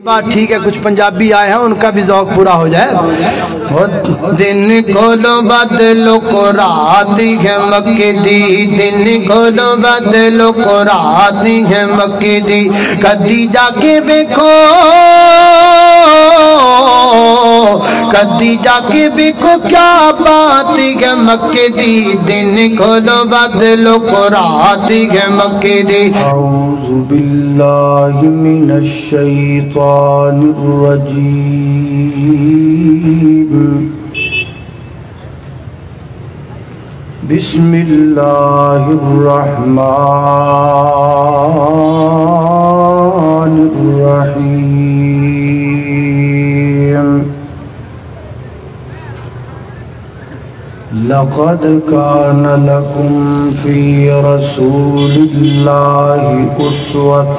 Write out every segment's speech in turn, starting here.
بات ٹھیک ہے، کچھ پنجابی آئے ہیں ان کا بھی ذوق پورا ہو جائے۔ دن کھولو بدلو کو رات ہے مکے دی، دن کھولو بدلو کو رات ہے مکے دی، کدی جا کے دیکھو کدی جا کے دیکھو کیا بات ہے مکے دی، دن کھولو بدلو کو رات ہے مکے دی۔ اعوذ باللہ من الشیطان الرجیم، بسم اللہ الرحمن الرحیم۔ لقد كان لكم في رسول الله أسوة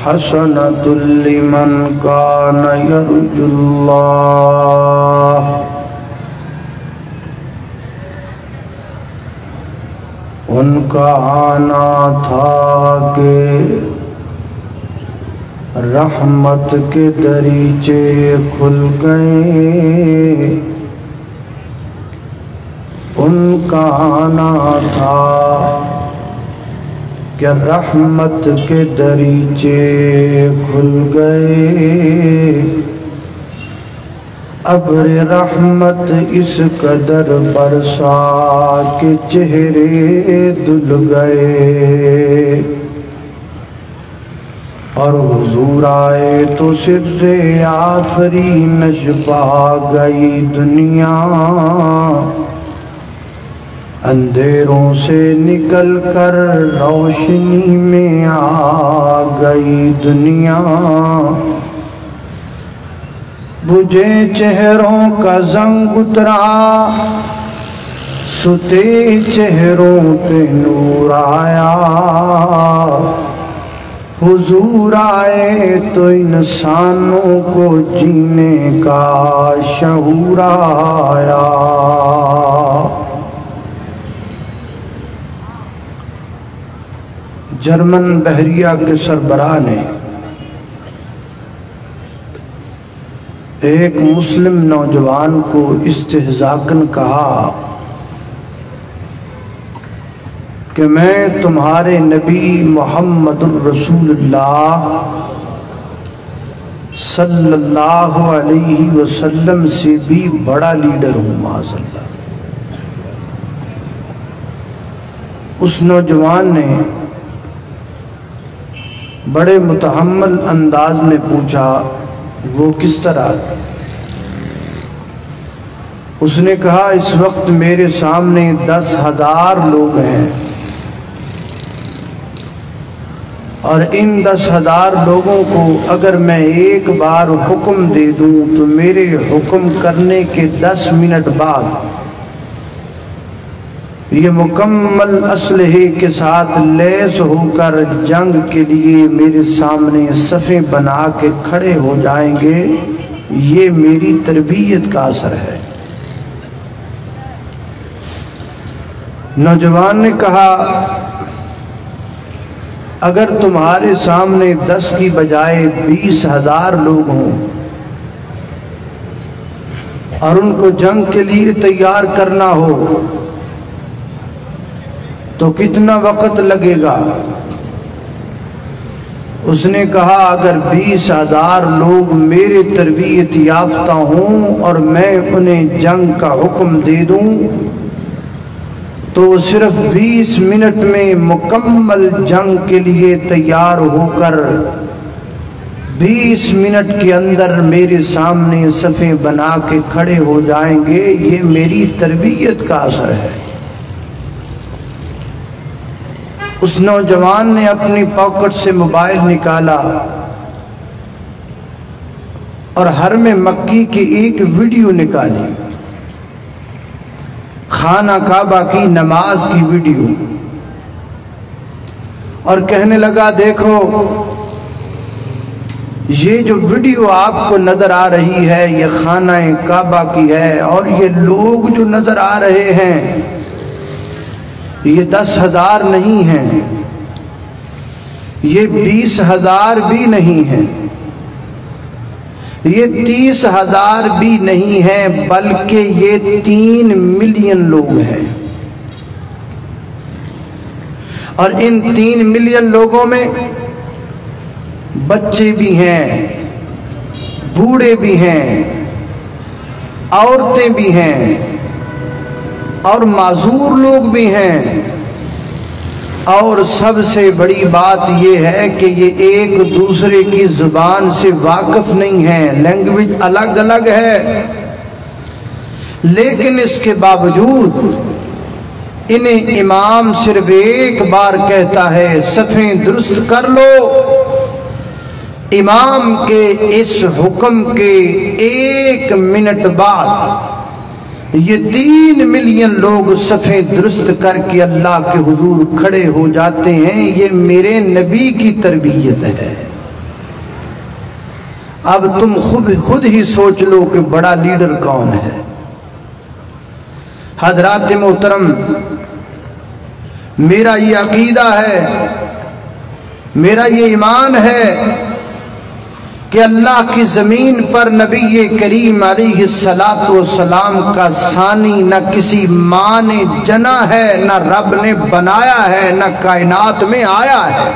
حسنة لمن كان يرجو الله ان کا آنا تھا کہ رحمت کے دریچے کھل گئے، ان کا آنا تھا کہ رحمت کے دریچے کھل گئے، ابر رحمت اس قدر برسا کہ چہرے دھل گئے، اور حضور آئے تو سر آفرینش پا گئی دنیا، اندھیروں سے نکل کر روشنی میں آ گئی دنیا، بجھے چہروں کا زنگ اترا، ستے چہروں پہ نور آیا، حضور آئے تو انسانوں کو جینے کا شعور آیا۔ جرمن بحریہ کے سربراہ نے ایک مسلم نوجوان کو استہزاءً کہا کہ میں تمہارے نبی محمد الرسول اللہ صلی اللہ علیہ وسلم سے بھی بڑا لیڈر ہوں معاذ اللہ۔ اس نوجوان نے بڑے متحمل انداز میں پوچھا، وہ کس طرح؟ اس نے کہا اس وقت میرے سامنے 10,000 لوگ ہیں، اور ان 10,000 لوگوں کو اگر میں ایک بار حکم دے دوں تو میرے حکم کرنے کے 10 منٹ بعد یہ مکمل اسلحے کے ساتھ لیس ہو کر جنگ کے لیے میرے سامنے صفیں بنا کے کھڑے ہو جائیں گے، یہ میری تربیت کا اثر ہے۔ نوجوان نے کہا اگر تمہارے سامنے 10 کی بجائے 20,000 لوگ ہوں اور ان کو جنگ کے لیے تیار کرنا ہو تو کتنا وقت لگے گا؟ اس نے کہا اگر 20,000 لوگ میرے تربیت یافتہ ہوں اور میں انہیں جنگ کا حکم دے دوں تو وہ صرف 20 منٹ میں مکمل جنگ کے لیے تیار ہو کر 20 منٹ کے اندر میرے سامنے صفیں بنا کے کھڑے ہو جائیں گے، یہ میری تربیت کا اثر ہے۔ اس نوجوان نے اپنی پاکٹ سے موبائل نکالا اور حرم مکی کی ایک ویڈیو نکالی، خانہ کعبہ کی نماز کی ویڈیو، اور کہنے لگا دیکھو یہ جو ویڈیو آپ کو نظر آ رہی ہے یہ خانہ کعبہ کی ہے، اور یہ لوگ جو نظر آ رہے ہیں یہ 10,000 نہیں ہیں، یہ 20,000 بھی نہیں ہے، یہ 30,000 بھی نہیں ہے، بلکہ یہ 3 ملین لوگ ہیں۔ اور ان 3 ملین لوگوں میں بچے بھی ہیں، بوڑھے بھی ہیں، عورتیں بھی ہیں، اور معذور لوگ بھی ہیں۔ اور سب سے بڑی بات یہ ہے کہ یہ ایک دوسرے کی زبان سے واقف نہیں ہیں، لینگویج الگ الگ ہے، لیکن اس کے باوجود انہیں امام صرف ایک بار کہتا ہے صفیں درست کر لو۔ امام کے اس حکم کے 1 منٹ بعد یہ 3 ملین لوگ صفیں درست کر کے اللہ کے حضور کھڑے ہو جاتے ہیں۔ یہ میرے نبی کی تربیت ہے۔ اب تم خود ہی سوچ لو کہ بڑا لیڈر کون ہے۔ حضرات محترم، میرا یہ عقیدہ ہے، میرا یہ ایمان ہے کہ اللہ کی زمین پر نبی کریم علیہ السلام کا ثانی نہ کسی ماں نے جنا ہے، نہ رب نے بنایا ہے، نہ کائنات میں آیا ہے۔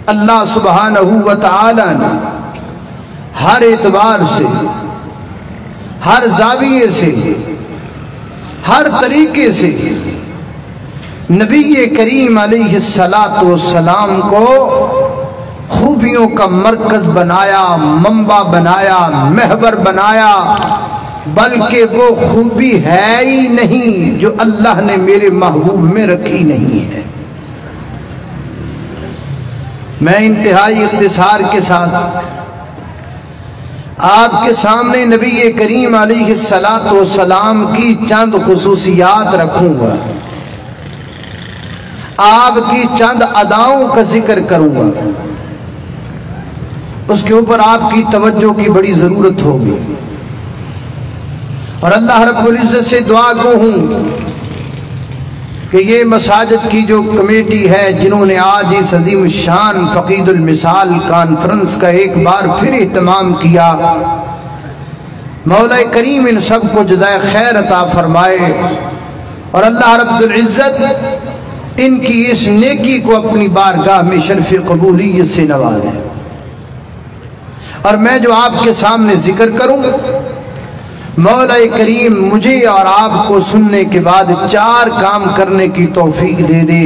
اللہ سبحانہ و تعالی نے ہر اعتبار سے، ہر زاویے سے، ہر طریقے سے نبی کریم علیہ السلام کو خوبیوں کا مرکز بنایا، منبع بنایا، محور بنایا، بلکہ وہ خوبی ہے ہی نہیں جو اللہ نے میرے محبوب میں رکھی نہیں ہے۔ میں انتہائی اختصار کے ساتھ آپ کے سامنے نبی کریم علیہ السلام کی چند خصوصیات رکھوں گا، آپ کی چند اداؤں کا ذکر کروں گا، اس کے اوپر آپ کی توجہ کی بڑی ضرورت ہوگی۔ اور اللہ رب العزت سے دعا گو ہوں کہ یہ مساجد کی جو کمیٹی ہے، جنہوں نے آج اس عظیم الشان فقید المثال کانفرنس کا ایک بار پھر اہتمام کیا، مولا کریم ان سب کو جزائے خیر عطا فرمائے، اور اللہ رب العزت ان کی اس نیکی کو اپنی بارگاہ میں شرف قبولیت سے نوازے۔ اور میں جو آپ کے سامنے ذکر کروں، مولا کریم مجھے اور آپ کو سننے کے بعد 4 کام کرنے کی توفیق دے دے۔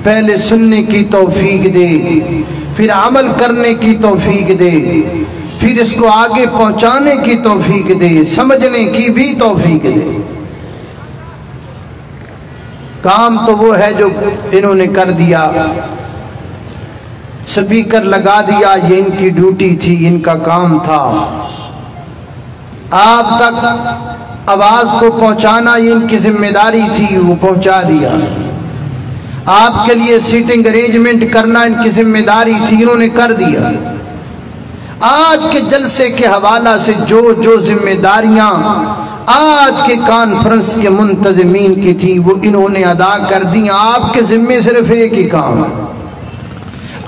پہلے سننے کی توفیق دے، پھر عمل کرنے کی توفیق دے، پھر اس کو آگے پہنچانے کی توفیق دے، سمجھنے کی بھی توفیق دے۔ کام تو وہ ہے جو انہوں نے کر دیا، سپیکر لگا دیا، یہ ان کی ڈیوٹی تھی، ان کا کام تھا۔ آپ تک آواز کو پہنچانا یہ ان کی ذمہ داری تھی، وہ پہنچا دیا۔ آپ کے لیے سیٹنگ ارینجمنٹ کرنا ان کی ذمہ داری تھی، انہوں نے کر دیا۔ آج کے جلسے کے حوالہ سے جو ذمہ داریاں آج کے کانفرنس کے منتظمین کی تھی وہ انہوں نے ادا کر دی۔ آپ کے ذمہ صرف ایک ہی کام ہے،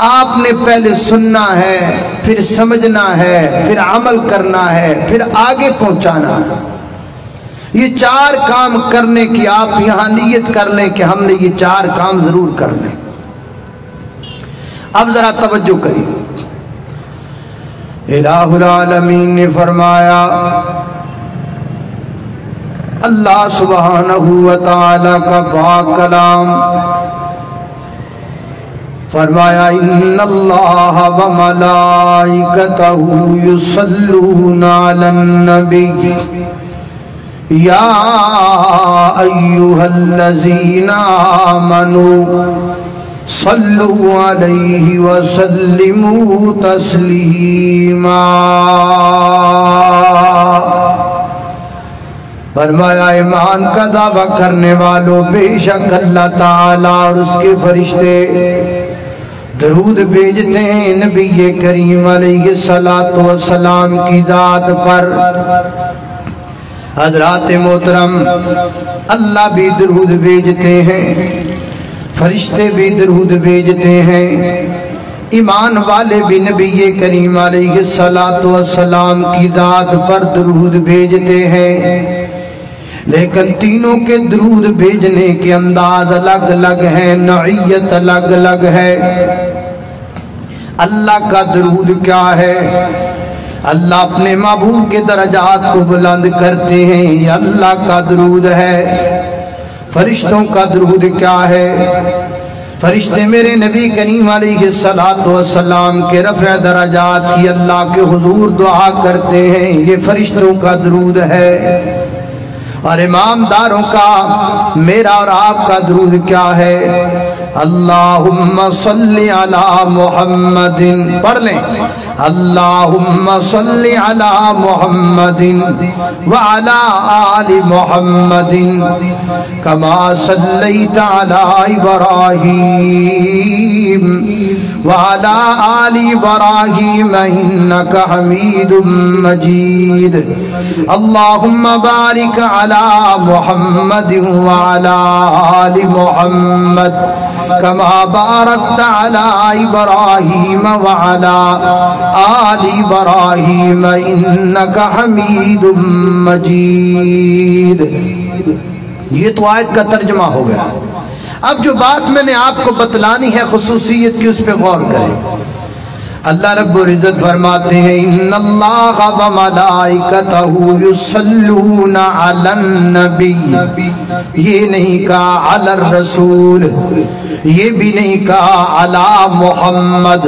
آپ نے پہلے سننا ہے، پھر سمجھنا ہے، پھر عمل کرنا ہے، پھر آگے پہنچانا ہے۔ یہ 4 کام کرنے کی آپ یہاں نیت کر لیں کہ ہم نے یہ 4 کام ضرور کرنے۔ اب ذرا توجہ کریں، الہ العالمین نے فرمایا، اللہ سبحانہ و تعالی کا پاک کلام فرمایا، ان اللہ و ملائکتہ یصلون علی النبی یا ایہا الذین آمنوا صلوا علیہ وسلموا تسلیما۔ فرمایا ایمان کا دعویٰ کرنے والوں، بے شک اللہ تعالیٰ اور اس کے فرشتے درود بھیجتے ہیں نبی کریم علیہ السلام کی ذات پر۔ حضرات محترم، اللہ بھی درود بھیجتے ہیں فرشتے بھی درود بھیجتے ہیں، ایمان والے بھی نبی کریم علیہ السلام کی ذات پر درود بھیجتے ہیں، لیکن تینوں کے درود بھیجنے کے انداز الگ الگ ہیں، نوعیت الگ الگ ہے۔ اللہ کا درود کیا ہے؟ اللہ اپنے محبوب کے درجات کو بلند کرتے ہیں، یہ اللہ کا درود ہے۔ فرشتوں کا درود کیا ہے؟ فرشتے میرے نبی کریم علیہ السلام کے رفع درجات کی اللہ کے حضور دعا کرتے ہیں، یہ فرشتوں کا درود ہے۔ اور امامداروں کا، میرا اور آپ کا درود کیا ہے؟ اللہم صلی علی محمد، پڑھ لیں، اللہم صلی علی محمد وعلی آل محمد کما صلیت علی ابراہیم وعلی آل ابراہیم انک حمید مجید۔ اللہم بارک علی محمد وعلی آل محمد کما بارکت علی ابراہیم وعلی آل ابراہیم انک حمید مجید۔ یہ تو آیت کا ترجمہ ہو گیا۔ اب جو بات میں نے آپ کو بتلانی ہے خصوصیت کی، اس پہ غور کریں۔ اللہ رب العزت فرماتے ہیں ان اللہ و ملائکتہ یصلون علی النبی، یہ نہیں کہا علی الرسول، یہ بھی نہیں کہا علی محمد۔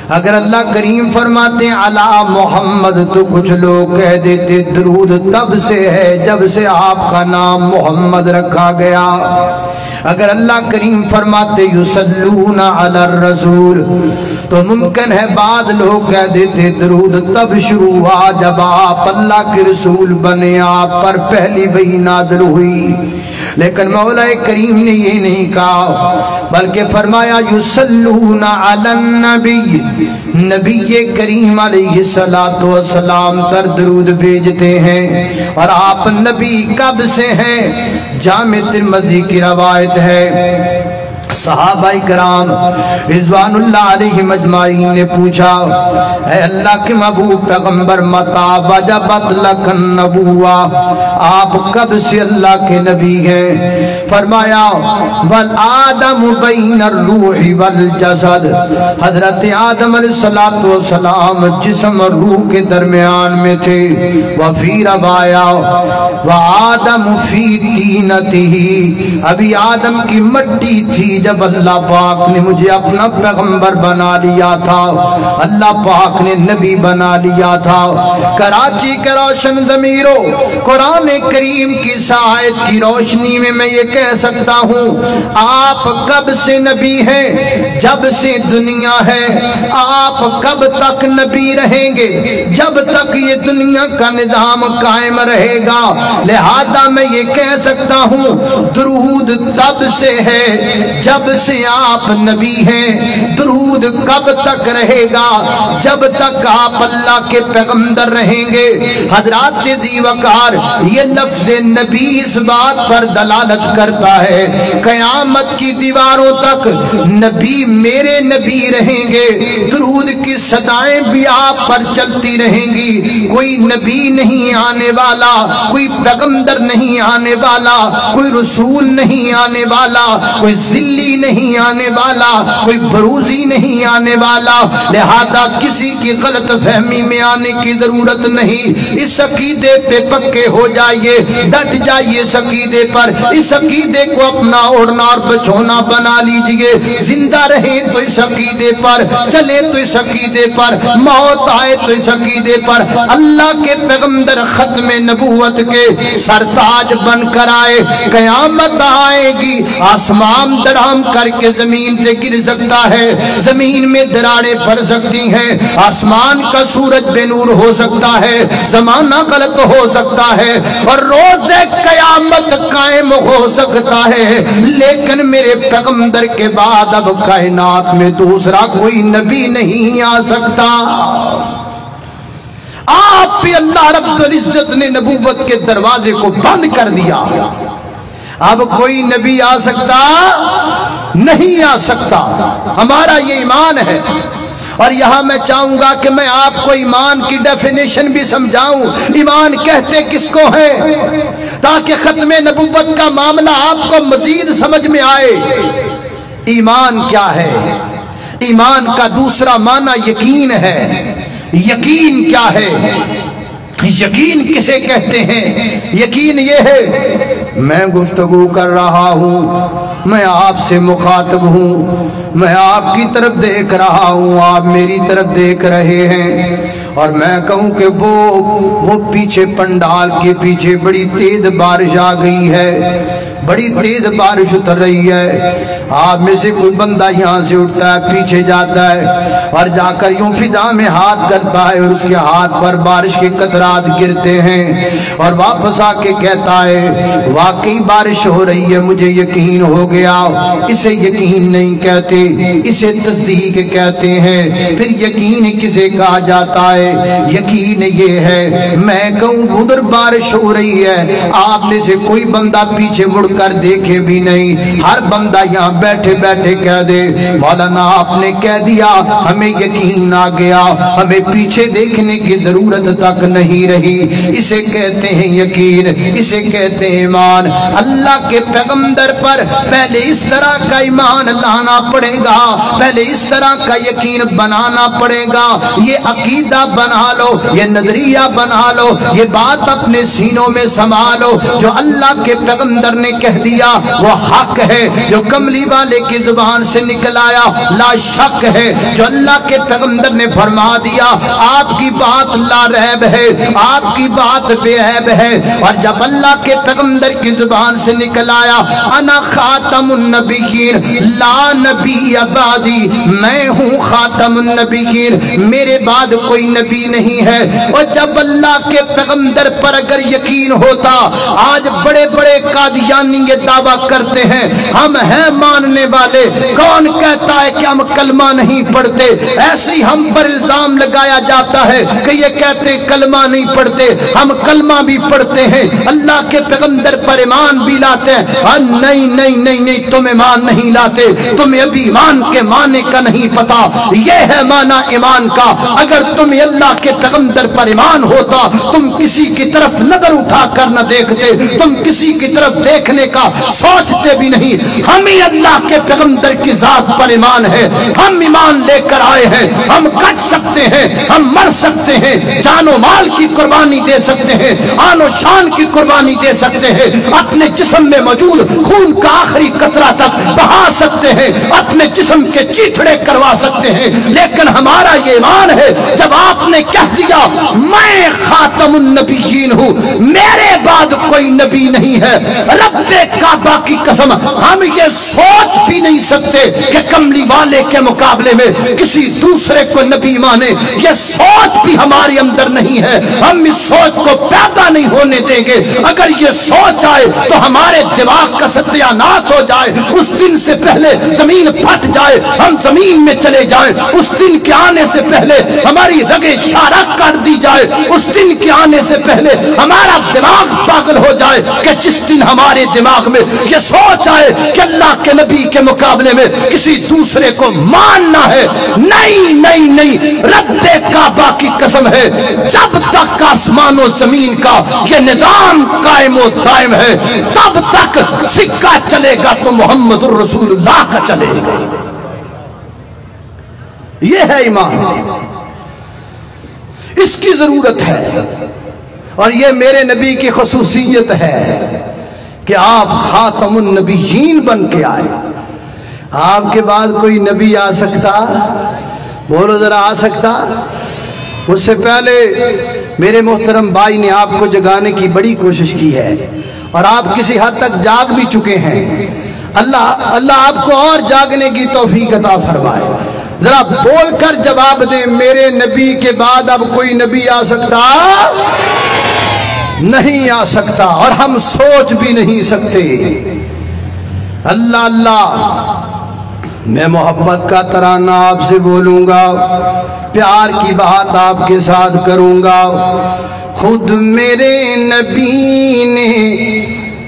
اگر اللہ کریم فرماتے ہیں علی محمد تو کچھ لوگ کہہ دیتے درود تب سے ہے جب سے آپ کا نام محمد رکھا گیا۔ اگر اللہ کریم فرماتے یصلون علی الرسول تو ممکن ہے بعض لوگ کہہ دیتے درود تب شروع ہوا جب آپ اللہ کے رسول بنے، آپ پر پہلی وحی نازل ہوئی۔ لیکن مولا کریم نے یہ نہیں کہا، بلکہ فرمایا یصلون علی النبی، نبی کریم علیہ السلام در درود بھیجتے ہیں۔ اور آپ نبی کب سے ہیں؟ جامع ترمذی کی روایت ہے، صحابہ کرام رضوان اللہ علیہم اجمعین نے پوچھا، اے اللہ کے محبوب پیغمبر متا وجبت لک النبوہ، آپ کب سے اللہ کے نبی ہیں؟ فرمایا والآدم بین الروح والجسد، حضرت آدم علیہ السلام جسم اور روح کے درمیان میں تھے۔ وفی روایا وآدم فی تینتہ، ابھی آدم کی مٹی تھی جب اللہ پاک نے مجھے اپنا پیغمبر بنا لیا تھا، اللہ پاک نے نبی بنا لیا تھا۔ کراچی کے روشن ضمیروں، قرآن کریم کی آیت کی روشنی میں میں یہ کہہ سکتا ہوں آپ کب سے نبی ہیں؟ جب سے دنیا ہے۔ آپ کب تک نبی رہیں گے؟ جب تک یہ دنیا کا نظام قائم رہے گا۔ لہذا میں یہ کہہ سکتا ہوں درود تب سے ہے جب سے آپ نبی ہیں۔ درود کب تک رہے گا؟ جب تک آپ اللہ کے پیغمبر رہیں گے۔ حضرات ذی وقار، یہ لفظ نبی اس بات پر دلالت کرتا ہے قیامت کی دیواروں تک نبی میرے نبی رہیں گے، درود کی صدائیں بھی آپ پر چلتی رہیں گی۔ کوئی نبی نہیں آنے والا، کوئی پیغمبر نہیں آنے والا، کوئی رسول نہیں آنے والا، کوئی ذلی نہیں آنے والا، کوئی بروزی نہیں آنے والا۔ لہذا کسی کی غلط فہمی میں آنے کی ضرورت نہیں۔ اس عقیدے پہ پکے ہو جائیے، ڈٹ جائیے اس عقیدے پر، اس عقیدے کو اپنا اوڑھنا اور بچھونا بنا لیجئے۔ زندہ رہیں تو اس عقیدے پر، چلیں تو اس عقیدے پر، موت آئے تو اس عقیدے پر۔ اللہ کے پیغمبر ختم نبوت کے سرتاج بن کر آئے، قیامت آئے گی، آسمان درہم کر کے زمین سے گر سکتا ہے، زمین میں دراڑیں پڑ سکتی ہیں، آسمان کا سورج بے نور ہو سکتا ہے، زمانہ غلط ہو سکتا ہے، اور روز قیامت قائم ہو سکتا ہے۔ لیکن میرے پیغمبر کے بعد اب کائنات میں دوسرا کوئی نبی نہیں آ سکتا۔ آپ پہ اللہ رب العزت نے نبوت کے دروازے کو بند کر دیا۔ اب کوئی نبی آ سکتا نہیں آ سکتا۔ ہمارا یہ ایمان ہے۔ اور یہاں میں چاہوں گا کہ میں آپ کو ایمان کی ڈیفینیشن بھی سمجھاؤں، ایمان کہتے کس کو ہے، تاکہ ختم نبوت کا معاملہ آپ کو مزید سمجھ میں آئے۔ ایمان کیا ہے؟ ایمان کا دوسرا معنی یقین ہے۔ یقین کیا ہے؟ یقین کسے کہتے ہیں؟ یقین یہ ہے میں گفتگو کر رہا ہوں، میں آپ سے مخاطب ہوں، میں آپ کی طرف دیکھ رہا ہوں، آپ میری طرف دیکھ رہے ہیں، اور میں کہوں کہ وہ پیچھے پنڈال کے پیچھے بڑی تیز بارش آ گئی ہے، بڑی تیز بارش اتر رہی ہے، آپ میں سے کوئی بندہ یہاں سے اٹھتا ہے، پیچھے جاتا ہے اور جا کر یوں فضا میں ہاتھ کرتا ہے اور اس کے ہاتھ پر بارش کے قطرات گرتے ہیں، اور واپس آ کے کہتا ہے واقعی بارش ہو رہی ہے، مجھے یقین ہو گیا۔ اسے یقین نہیں کہتے، اسے تصدیق کہتے ہیں۔ پھر یقین کسے کہا جاتا ہے؟ یقین یہ ہے میں کہوں ادھر بارش ہو رہی ہے، آپ میں سے کوئی بندہ پیچھے مڑ کر دیکھے بھی نہیں، ہر بندہ یہاں بیٹھے بیٹھے کہہ دے مولانا آپ نے کہہ دیا، ہمیں یقین آ گیا، ہمیں پیچھے دیکھنے کی ضرورت تک نہیں رہی۔ اسے کہتے ہیں یقین، اسے کہتے ہیں ایمان۔ اللہ کے پیغمبر پر پہلے اس طرح کا ایمان لانا پڑے گا، پہلے اس طرح کا یقین بنانا پڑے گا۔ یہ عقیدہ بنا لو، یہ نظریہ بنا لو، یہ بات اپنے سینوں میں سنبھالو، جو اللہ کے پیغمبر نے کہہ دیا وہ حق ہے، جو کملی والے کی زبان سے نکل آیا لا شک ہے، جو اللہ کے پیغمبر نے فرما دیا آپ کی بات لا ریب ہے، آپ کی بات بے عیب ہے۔ اور جب اللہ کے پیغمبر کی زبان سے نکل آیا انا خاتم النبیین لا نبی بعدی، میں ہوں خاتم النبیین، میرے بعد کوئی نبی نہیں ہے۔ اور جب اللہ کے پیغمبر پر اگر یقین ہوتا، آج بڑے بڑے قادیانی یہ دعویٰ کرتے ہیں ہم ہیں ماننے والے، کون کہتا ہے کہ ہم کلمہ نہیں پڑھتے؟ ایسے ہی ہم پر الزام لگایا جاتا ہے کہ یہ کہتے کلمہ نہیں پڑھتے، ہم کلمہ بھی پڑھتے ہیں، اللہ کے پیغمبر پر ایمان بھی لاتے ہیں۔ نہیں نہیں نہیں نہیں، تم ایمان نہیں لاتے، تمہیں ابھی ایمان کے معنی کا نہیں پتا۔ یہ ہے معنی ایمان کا۔ اگر تمہیں اللہ کے پیغمبر پر ایمان ہوتا، تم کسی کی طرف نظر اٹھا کر نہ دیکھتے، تم کسی کی طرف دیکھنے کا سوچتے بھی نہیں۔ ہمیں اللہ کے پیغمبر کی ذات پر ایمان ہے، ہم ایمان لے کر آئے ہیں، ہم کٹ سکتے ہیں، ہم مر سکتے ہیں، جان و مال کی قربانی دے سکتے ہیں، آن و شان کی قربانی دے سکتے ہیں، اپنے جسم میں موجود خون کا آخری قطرہ تک بہا سکتے ہیں، اپنے جسم کے چیتھڑے کروا سکتے ہیں، لیکن ہمارا یہ ایمان ہے جب آپ نے کہہ دیا میں خاتم النبیین ہوں، میرے بعد کوئی نبی نہیں ہے، رب کعبہ کی قسم ہم یہ سوچ بھی نہیں سکتے کہ کملی والے کے مقابلے میں کسی دوسرے کو نبی مانے، یہ سوچ بھی ہمارے اندر نہیں ہے، ہم اس سوچ کو پیدا نہیں ہونے دیں گے۔ اگر یہ سوچ آئے تو ہمارے دماغ کا ستیہ ناش ہو جائے، اس دن سے پہلے زمین پھٹ جائے، ہم زمین میں چلے جائیں، اس دن کے آنے سے پہلے ہماری رگیں شارخ کر دی جائے، اس دن کے آنے سے پہلے ہمارا دماغ پاگل ہو جائے کہ جس دن ہمارے دماغ میں یہ سوچ آئے کہ اللہ کے نبی کے مقابلے میں کسی دوسرے کو ماننا ہے۔ نہیں نہیں نہیں، رب کعبہ کی قسم ہے جب تک آسمان و زمین کا یہ نظام قائم و دائم ہے، تب تک سکہ چلے گا تو محمد الرسول اللہ کا چلے گا۔ یہ ہے ایمان، اس کی ضرورت ہے، اور یہ میرے نبی کی خصوصیت ہے کہ آپ خاتم النبیین بن کے آئے۔ آپ کے بعد کوئی نبی آ سکتا؟ بولو ذرا، آ سکتا؟ اس سے پہلے میرے محترم بھائی نے آپ کو جگانے کی بڑی کوشش کی ہے، اور آپ کسی حد تک جاگ بھی چکے ہیں۔ اللہ آپ کو اور جاگنے کی توفیق عطا فرمائے۔ ذرا بول کر جواب دیں، میرے نبی کے بعد اب کوئی نبی آ سکتا؟ نہیں آ سکتا، اور ہم سوچ بھی نہیں سکتے۔ اللہ اللہ، میں محبت کا ترانہ آپ سے بولوں گا، پیار کی بات آپ کے ساتھ کروں گا۔ خود میرے نبی نے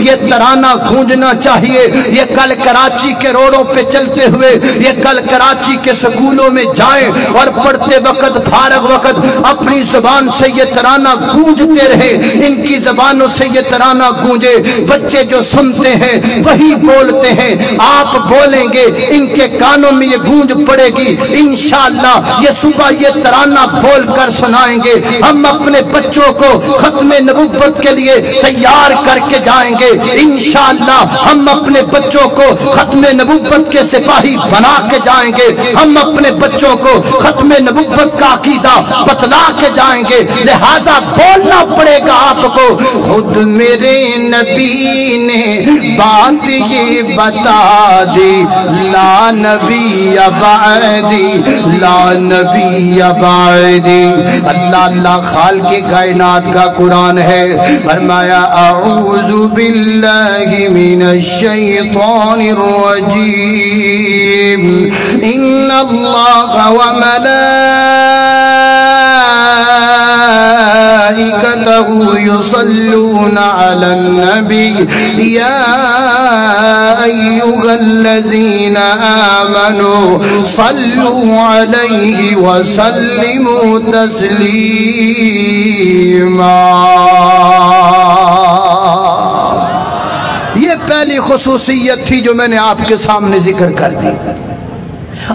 یہ ترانہ گونجنا چاہیے. یہ کل کراچی کے روڈوں پہ چلتے ہوئے، یہ کل کراچی کے سکولوں میں جائیں اور پڑھتے وقت فارغ وقت اپنی زبان سے یہ ترانہ گونجتے رہے، ان کی زبانوں سے یہ ترانہ گونجے. بچے جو سنتے ہیں وہی بولتے ہیں، آپ بولیں گے ان کے کانوں میں یہ گونج پڑے گی. انشاءاللہ یہ صبح یہ ترانہ بول کر سنائیں گے. ہم اپنے بچوں کو ختم نبوت کے لیے تیار کر کے جائیں گے. انشاءاللہ ہم اپنے بچوں کو ختم نبوت کے سپاہی بنا کے جائیں گے. ہم اپنے بچوں کو ختم نبوت کا عقیدہ بتلا کے جائیں گے. لہذا بولنا پڑے گا آپ کو. خود میرے نبی نے بات یہ بتا دی، لا نبی بعدی، لا نبی بعدی. اللہ اللہ خالق کائنات کا قرآن ہے. فرمایا اعوذ باللہ من الشیطان الرجیم، ان اللہ وملائکتہ یصلون علی النبی یا ایہا الذین آمنوا صلوا علیہ وسلموا تسلیما. یہ پہلی خصوصیت تھی جو میں نے آپ کے سامنے ذکر کر دی.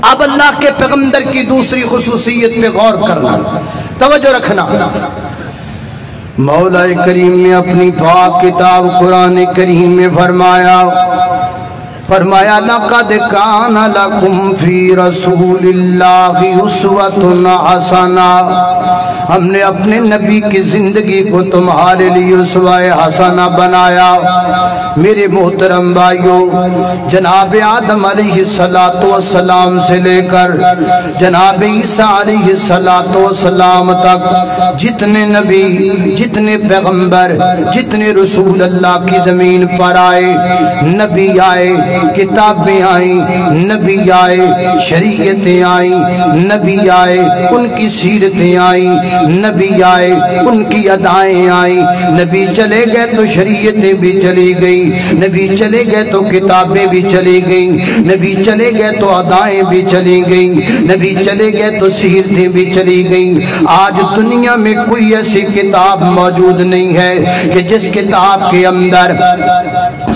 اب اللہ کے پیغمبر کی دوسری خصوصیت پہ غور کرنا، توجہ رکھنا. مولا کریم نے اپنی پاک کتاب قرآن کریم میں فرمایا لَقَدْ كَانَ لَكُمْ فِي رَسُولِ اللَّهِ أُسْوَةٌ حَسَنَةٌ. ہم نے اپنے نبی کی زندگی کو تمہارے لیے اسوہ حسنہ بنایا. میرے محترم بھائیو، جناب آدم علیہ السلام سے لے کر جناب عیسیٰ علیہ السلام تک جتنے نبی، جتنے پیغمبر، جتنے رسول اللہ کی زمین پر آئے، نبی آئے، کتابیں آئیں، نبی آئے، شریعتیں آئیں، نبی آئے، ان کی سیرتیں آئیں، نبی آئے، ان کی ادائیں آئیں. نبی چلے گئے تو شریعتیں بھی چلی گئی، نبی چلے گئے تو کتابیں بھی چلی گئیں، نبی چلے گئے تو ادائیں بھی چلی گئیں، نبی چلے گئے تو سیرتیں بھی چلی گئیں. آج دنیا میں کوئی ایسی کتاب موجود نہیں ہے کہ جس کتاب کے اندر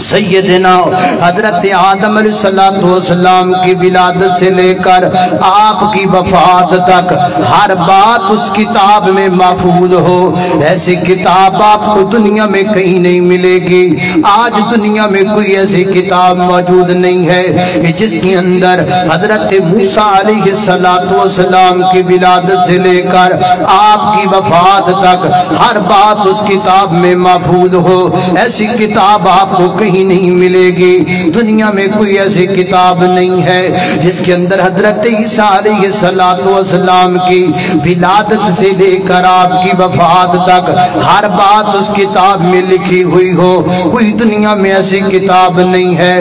سیدنا حضرت آدم علیہ السلام کی ولادت سے لے کر آپ کی وفات تک ہر بات اس کتاب میں محفوظ ہو. ایسی کتاب آپ کو دنیا میں کہیں نہیں ملے گی. آج دنیا میں کوئی ایسی کتاب موجود نہیں ہے کہ جس کے اندر حضرت موسیٰ علیہ السلام کی ولادت سے لے کر آپ کی وفات تک ہر بات اس کتاب میں محفوظ ہو. ایسی کتاب آپ کو کہیں نہیں ملے گی. دنیا میں کوئی ایسی کتاب نہیں ہے جس کے اندر حضرت عیسیٰ علیہ السلام کی ولادت سے لے کر آپ کی وفات تک ہر بات اس کتاب میں لکھی ہوئی ہو. کوئی دنیا میں ایسی کتاب نہیں ہے.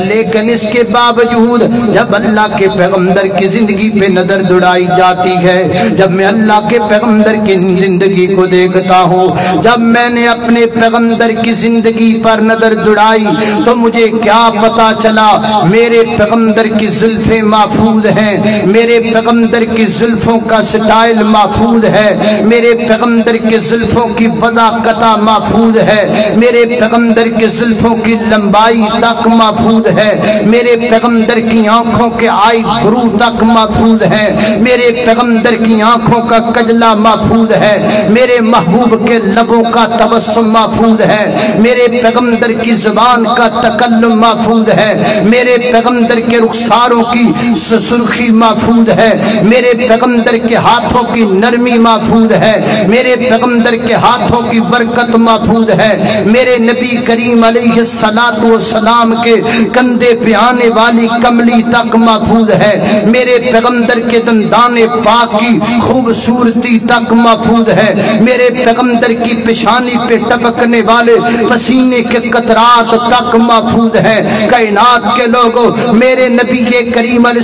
لیکن اس کے باوجود جب اللہ کے پیغمبر کی زندگی پہ نظر دوڑائی جاتی ہے، جب میں اللہ کے پیغمبر کی زندگی کو دیکھتا ہوں، جب میں نے اپنے پیغمبر کی زندگی پر نظر دوڑائی تو مجھے کیا پتا چلا؟ میرے پیغمبر کی زلفیں محفوظ ہیں، میرے پیغمبر کی زلفوں کا سٹائل محفوظ ہے، میرے پیغمبر کے زلفوں کی وضاحت محفوظ ہے، میرے پیغمبر کے زلفوں کی لمبائی تک محفوظ ہے، میرے پیغمبر کی آنکھوں کے آئی برو تک محفوظ ہے، میرے پیغمبر کی آنکھوں کا کجلا محفوظ ہے، میرے محبوب کے لبوں کا تبسم محفوظ ہے، میرے پیغمبر کی زبان کا تکلم محفوظ ہے، میرے پیغمبر کے رخساروں کی سرخی محفوظ ہے، میرے پیغمبر کے ہاتھوں کی نرمی محفوظ ہے، میرے پیغمبر کے ہاتھوں کی برکت محفوظ ہے، میرے نبی کریم علیہ السلام کے کندھے پہ آنے والی کملی تک محفوظ ہے، میرے پیغمبر کے دندان پاک کی خوبصورتی تک محفوظ ہے، میرے پیغمبر کی پیشانی پہ ٹپکنے والے پسینے کے قطرات تک محفوظ ہے. کائنات کے لوگوں، میرے نبی کریم علیہ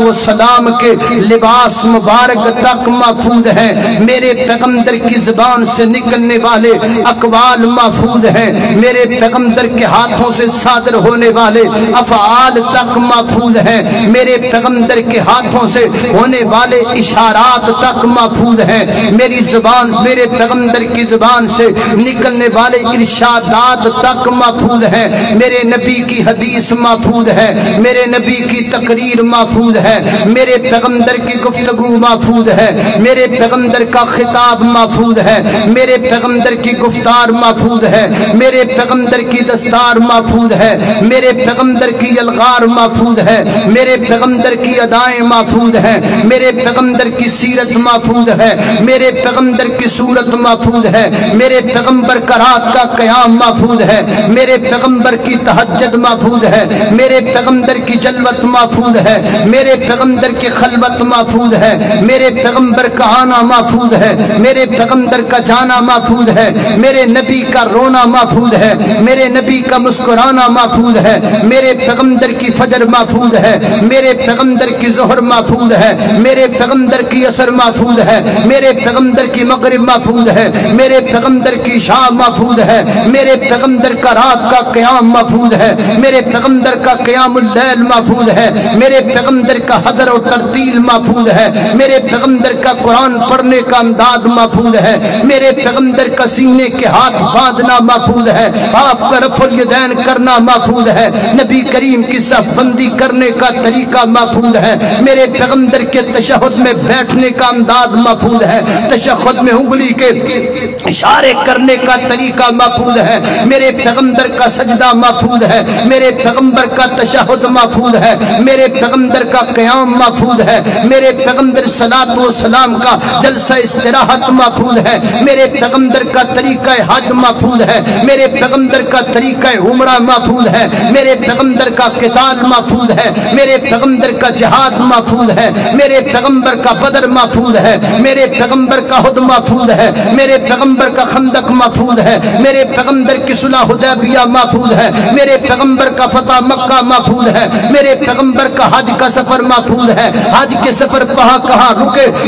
السلام کے لباس مبارک تک محفوظ ہے، میرے پیغمبر کی زبان سے نکلنے والے اقوال محفوظ ہیں، میرے پیغمبر کے ہاتھوں سے صادر ہونے والے افعال تک محفوظ ہیں، میرے پیغمبر کے ہاتھوں سے ہونے والے اشارات تک محفوظ ہیں، میری زبان میرے پیغمبر کی زبان سے نکلنے والے ارشادات تک محفوظ ہیں، میرے نبی کی حدیث محفوظ ہے، میرے نبی کی تقریر محفوظ ہے، میرے پیغمبر کی گفتگو محفوظ ہے، میرے پیغمبر کا خطاب محفوظ ہے، میرے پیغمبر کی گفتار محفوظ ہے، میرے پیغمبر کی دستار محفوظ ہے، میرے پیغمبر کی الغار محفوظ ہے، میرے پیغمبر کی ادائیں محفوظ ہیں، میرے پیغمبر کی سیرت محفوظ ہے، میرے پیغمبر کی صورت محفوظ ہے، میرے پیغمبر کا رات کا قیام محفوظ ہے، میرے پیغمبر کی تہجد محفوظ ہے، میرے پیغمبر کی جلوت محفوظ ہے، میرے پیغمبر کی خلوت محفوظ ہے، میرے پیغمبر کا آنا محفوظ ہے، میرے پیغمبر کا جانا محفوظ ہے، میرے نبی کا رونا محفوظ ہے، میرے نبی کا مسکرانا محفوظ ہے، میرے پیغمبر کی فجر محفوظ ہے، میرے پیغمبر کی ظہر محفوظ ہے، میرے پیغمبر کی عصر محفوظ ہے، میرے پیغمبر کی مغرب محفوظ ہے، میرے پیغمبر کی عشاء محفوظ ہے، میرے پیغمبر کا رات کا قیام محفوظ ہے، میرے پیغمبر کا قیام اللیل محفوظ ہے، میرے پیغمبر کا حضر و ترتیل محفوظ ہے، میرے پیغمبر کا قرآن پڑھنے کا انداز محفوظ ہے، میرے پیغمبر کا سینے کے ہاتھ باندھنا محفوظ ہے، آپ کا رفع الیدین کرنا محفوظ ہے، نبی کریم کی صف بندی کرنے کا طریقہ محفوظ ہے، میرے پیغمبر کے تشہد میں بیٹھنے کا انداز محفوظ ہے، تشہد میں انگلی کے اشارے کرنے کا طریقہ محفوظ ہے، میرے پیغمبر کا سجدہ محفوظ ہے، میرے پیغمبر کا تشہد محفوظ ہے، میرے پیغمبر کا قیام محفوظ ہے، میرے پیغمبر صلاۃ و سلام کا جلسہ استراحت محفوظ ہے، میرے پیغمبر کا طریقہ حج محفوظ ہے، میرے پیغمبر کا طریقہ عمرہ محفوظ ہے، میرے پیغمبر کا قتال محفوظ ہے، میرے پیغمبر کا جہاد محفوظ ہے، میرے پیغمبر کا بدر محفوظ ہے، میرے پیغمبر کا حد محفوظ ہے، میرے پیغمبر کا خندق محفوظ ہے، میرے پیغمبر کی صلح حدیبیہ محفوظ ہے، میرے پیغمبر کا فتح مکہ محفوظ ہے، میرے پیغمبر کا حج کا سفر محفوظ ہے، حج کے سفر کہاں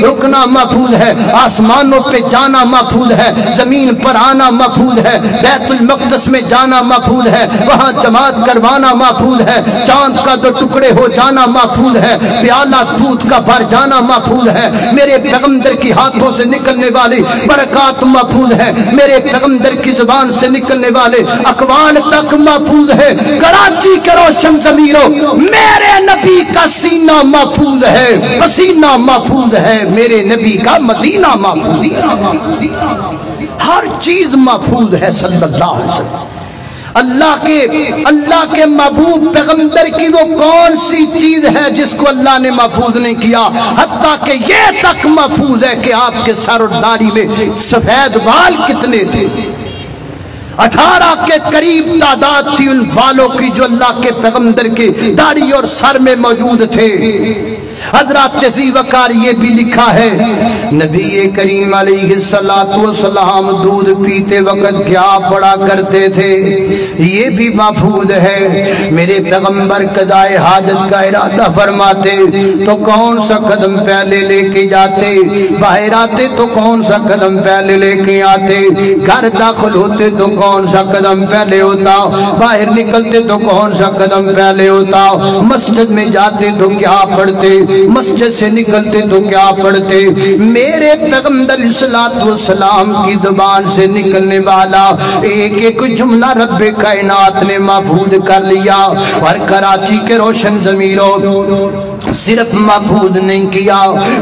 رکنا محفوظ ہے، آسمانوں پہ جانا محفوظ ہے، زمین پر آنا محفوظ ہے، بیت المقدس میں جانا محفوظ ہے، وہاں جماعت کروانا محفوظ ہے، چاند کا 2 ٹکڑے ہو جانا محفوظ ہے، پیالہ دودھ کا بھر جانا محفوظ ہے، میرے پیغمبر کی ہاتھوں سے نکلنے والی برکات محفوظ ہے، میرے پیغمبر کی زبان سے نکلنے والے اقوال تک محفوظ ہے، کراچی کے روشن ضمیروں میرے نبی کا سینہ محفوظ ہے، پسینہ محفوظ ہے، میرے نبی کا مدینہ محفوظ ہے، ہر چیز محفوظ ہے صلی اللہ علیہ وسلم۔ اللہ کے محبوب پیغمبر کی وہ کون سی چیز ہے جس کو اللہ نے محفوظ نہیں کیا؟ حتیٰ کہ یہ تک محفوظ ہے کہ آپ کے سر اور داڑھی میں سفید بال کتنے تھے، 18 کے قریب تعداد تھی ان بالوں کی جو اللہ کے پیغمبر کے داڑھی اور سر میں موجود تھے۔ حضرات تہذیب وقار یہ بھی لکھا ہے نبی کریم علیہ السلام دودھ پیتے وقت کیا پڑا کرتے تھے، یہ بھی محفوظ ہے۔ میرے پیغمبر قضائے حاجت کا ارادہ فرماتے تو کون سا قدم پہلے لے کے جاتے، باہر آتے تو کون سا قدم پہلے لے کے آتے، گھر داخل ہوتے تو کون سا قدم پہلے ہوتا، باہر نکلتے تو کون سا قدم پہلے ہوتا، مسجد میں جاتے تو کیا پڑھتے، مسجد سے نکلتے تو کیا پڑھتے۔ میرے پیغمبر صلی والسلام کی زبان سے نکلنے والا ایک ایک جملہ رب کائنات نے محفوظ کر لیا، اور کراچی کے روشن ضمیروں صرف محفوظ نہیں کیا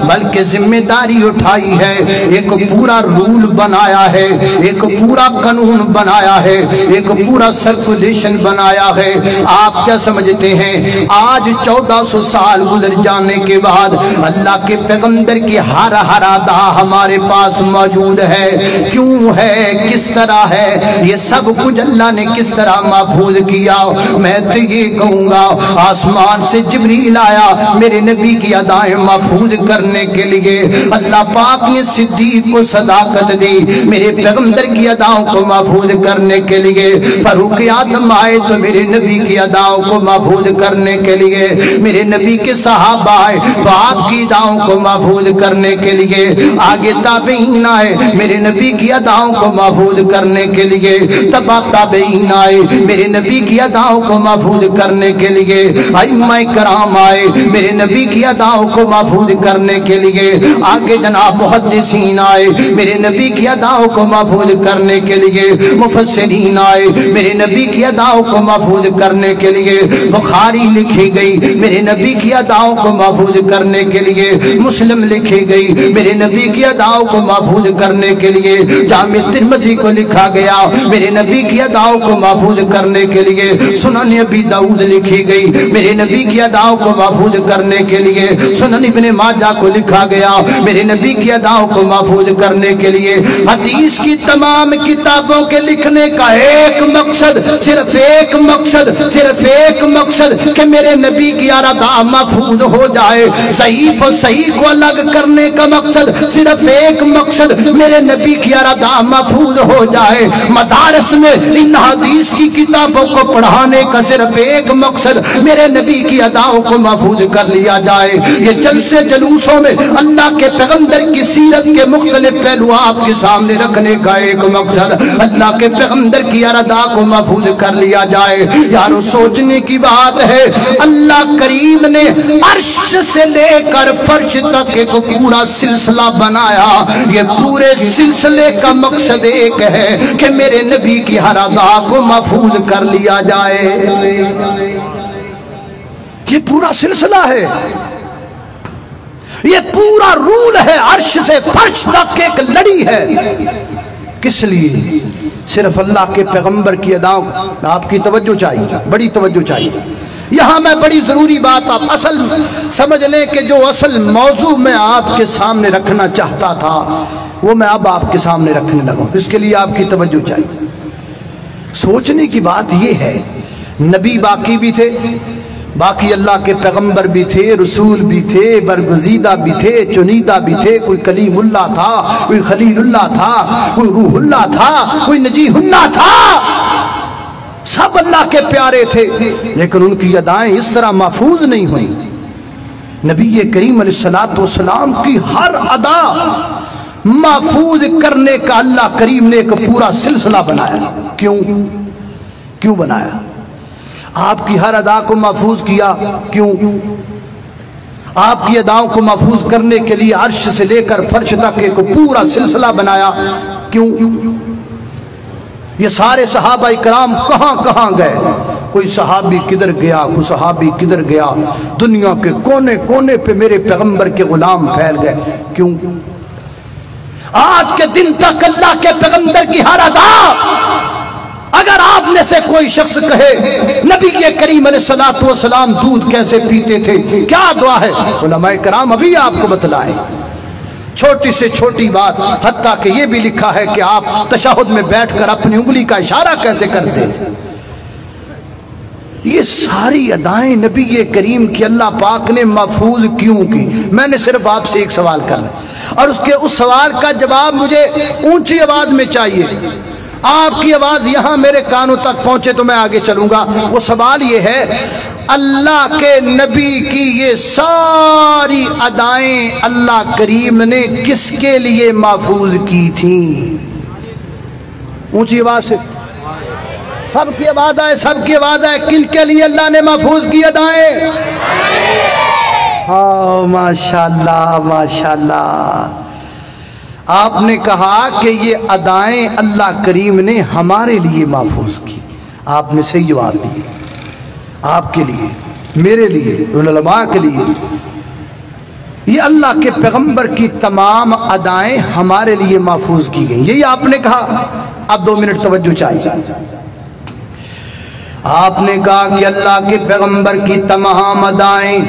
بلکہ ذمہ داری اٹھائی ہے، ایک پورا رول بنایا ہے، ایک پورا قانون بنایا ہے، ایک پورا سرکولیشن بنایا ہے۔ آپ کیا سمجھتے ہیں آج 1400 سال گزر جانے کے بعد اللہ کے پیغمبر کی ہر ادا ہمارے پاس موجود ہے؟ کیوں ہے، کس طرح ہے، یہ سب کچھ اللہ نے کس طرح محفوظ کیا؟ میں تو یہ کہوں گا آسمان سے جبریل آیا، میرے نبی کی ادائیں محفوظ کرنے کے لیے اللہ پاک نے صدیق کو صداقت دی، میرے پیغمبر کی اداؤں کو محفوظ کرنے کے لیے فاروق اعظم آئے تو میرے نبی کی اداؤں کو محفوظ کرنے کے لیے، میرے نبی کے صحابہ آئے تو آپ کی اداؤں کو محفوظ کرنے کے لیے، آگے تابعین آئے میرے نبی کی اداؤں کو محفوظ کرنے کے لیے، تبع تابعین آئے میرے نبی کی اداؤں کو محفوظ کرنے کے لیے، ائمہ کرام آئے میرے نبی کی اداؤں کو محفوظ کرنے کے لیے، آگے جناب محدثین آئے میرے نبی کی اداؤں کو محفوظ کرنے کے لیے، مفسرین آئے میرے نبی کی اداؤں کو محفوظ کرنے کے لیے، بخاری لکھی گئی میرے نبی کی اداؤں کو محفوظ کرنے کے لیے، مسلم لکھی گئی میرے نبی کی اداؤں کو محفوظ کرنے کے لیے، جامع ترمذی کو لکھا گیا میرے نبی کی اداؤں کو محفوظ کرنے کے لیے، سنن ابی داؤد لکھی گئی میرے نبی کی اداؤں کو محفوظ کرنے کے لیے، سنن ابن ماجہ کو لکھا گیا میرے نبی کی اداؤں کو محفوظ کرنے کے لیے۔ حدیث کی تمام کتابوں کے لکھنے کا ایک مقصد، صرف ایک مقصد کہ میرے نبی کی ادا محفوظ ہو جائے، ضعیف و صحیح کو الگ کرنے کا مقصد، صرف ایک مقصد میرے نبی کی ادا محفوظ ہو جائے۔ مدارس میں ان حدیث کی کتابوں کو پڑھانے کا صرف ایک مقصد میرے نبی کی اداؤں کو محفوظ کر لیا جائے۔ یہ جلسے جلوسوں میں اللہ کے پیغمبر کی سیرت کے مختلف پہلو آپ کے سامنے رکھنے کا ایک مقصد اللہ کے پیغمبر کی ادا کو محفوظ کر لیا جائے۔ یارو سوچنے کی بات ہے، اللہ کریم نے عرش سے لے کر فرش تک ایک پورا سلسلہ بنایا، یہ پورے سلسلے کا مقصد ایک ہے کہ میرے نبی کی ہر ادا کو محفوظ کر لیا جائے۔ یہ پورا سلسلہ ہے، یہ پورا رول ہے، عرش سے فرش تک ایک لڑی ہے۔ کس لیے؟ صرف اللہ کے پیغمبر کی اداؤں آپ کی توجہ چاہیے، بڑی توجہ چاہیے۔ یہاں میں بڑی ضروری بات آپ اصل سمجھ لیں کہ جو اصل موضوع میں آپ کے سامنے رکھنا چاہتا تھا وہ میں اب آپ کے سامنے رکھنے لگا ہوں، اس کے لیے آپ کی توجہ چاہیے۔ سوچنے کی بات یہ ہے، نبی باقی بھی تھے، باقی اللہ کے پیغمبر بھی تھے، رسول بھی تھے، برگزیدہ بھی تھے، چنیدہ بھی تھے، کوئی کلیم اللہ تھا، کوئی خلیل اللہ تھا، کوئی روح اللہ تھا، کوئی نجیح اللہ تھا، سب اللہ کے پیارے تھے، لیکن ان کی ادائیں اس طرح محفوظ نہیں ہوئیں۔ نبی کریم علیہ السلام کی ہر ادا محفوظ کرنے کا اللہ کریم نے ایک پورا سلسلہ بنایا۔ کیوں بنایا؟ آپ کی ہر ادا کو محفوظ کیا، کیوں؟ آپ کی اداؤں کو محفوظ کرنے کے لیے عرش سے لے کر فرش تک ایک پورا سلسلہ بنایا، کیوں؟ یہ سارے صحابہ کرام کہاں کہاں گئے؟ کوئی صحابی کدھر گیا، کوئی صحابی کدھر گیا، دنیا کے کونے کونے پہ میرے پیغمبر کے غلام پھیل گئے، کیوں؟ آج کے دن تک اللہ کے پیغمبر کی ہر ادا، اگر آپ میں سے کوئی شخص کہے نبی کریم علیہ السلام دودھ کیسے پیتے تھے، کیا دعا ہے، علماء کرام ابھی آپ کو بتلائیں۔ چھوٹی سے چھوٹی بات، حتیٰ کہ یہ بھی لکھا ہے کہ آپ تشہد میں بیٹھ کر اپنی انگلی کا اشارہ کیسے کرتے تھے۔ یہ ساری ادائیں نبی کریم کی اللہ پاک نے محفوظ کیوں کی؟ میں نے صرف آپ سے ایک سوال کرنا، اور اس سوال کا جواب مجھے اونچی آواز میں چاہیے۔ آپ کی آواز یہاں میرے کانوں تک پہنچے تو میں آگے چلوں گا۔ وہ سوال یہ ہے، اللہ کے نبی کی یہ ساری ادائیں اللہ کریم نے کس کے لیے محفوظ کی تھیں؟ اونچی آواز سے سب کی آواز آئے، سب کی آواز آئے، کن کے لیے اللہ نے محفوظ کی ادائیں؟ ہاں ماشاءاللہ ماشاءاللہ۔ آپ نے کہا کہ یہ ادائیں اللہ کریم نے ہمارے لیے محفوظ کی، آپ نے صحیح جواب دی، آپ کے لیے، میرے لیے، علماء کے لیے۔ یہ اللہ کے پیغمبر کی تمام ادائیں ہمارے لیے محفوظ کی گئیں، یہی آپ نے کہا۔ اب 2 منٹ توجہ چاہیے۔ آپ نے کہا کہ اللہ کے پیغمبر کی تمام ادائیں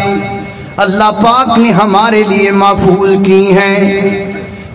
اللہ پاک نے ہمارے لیے محفوظ کی ہیں۔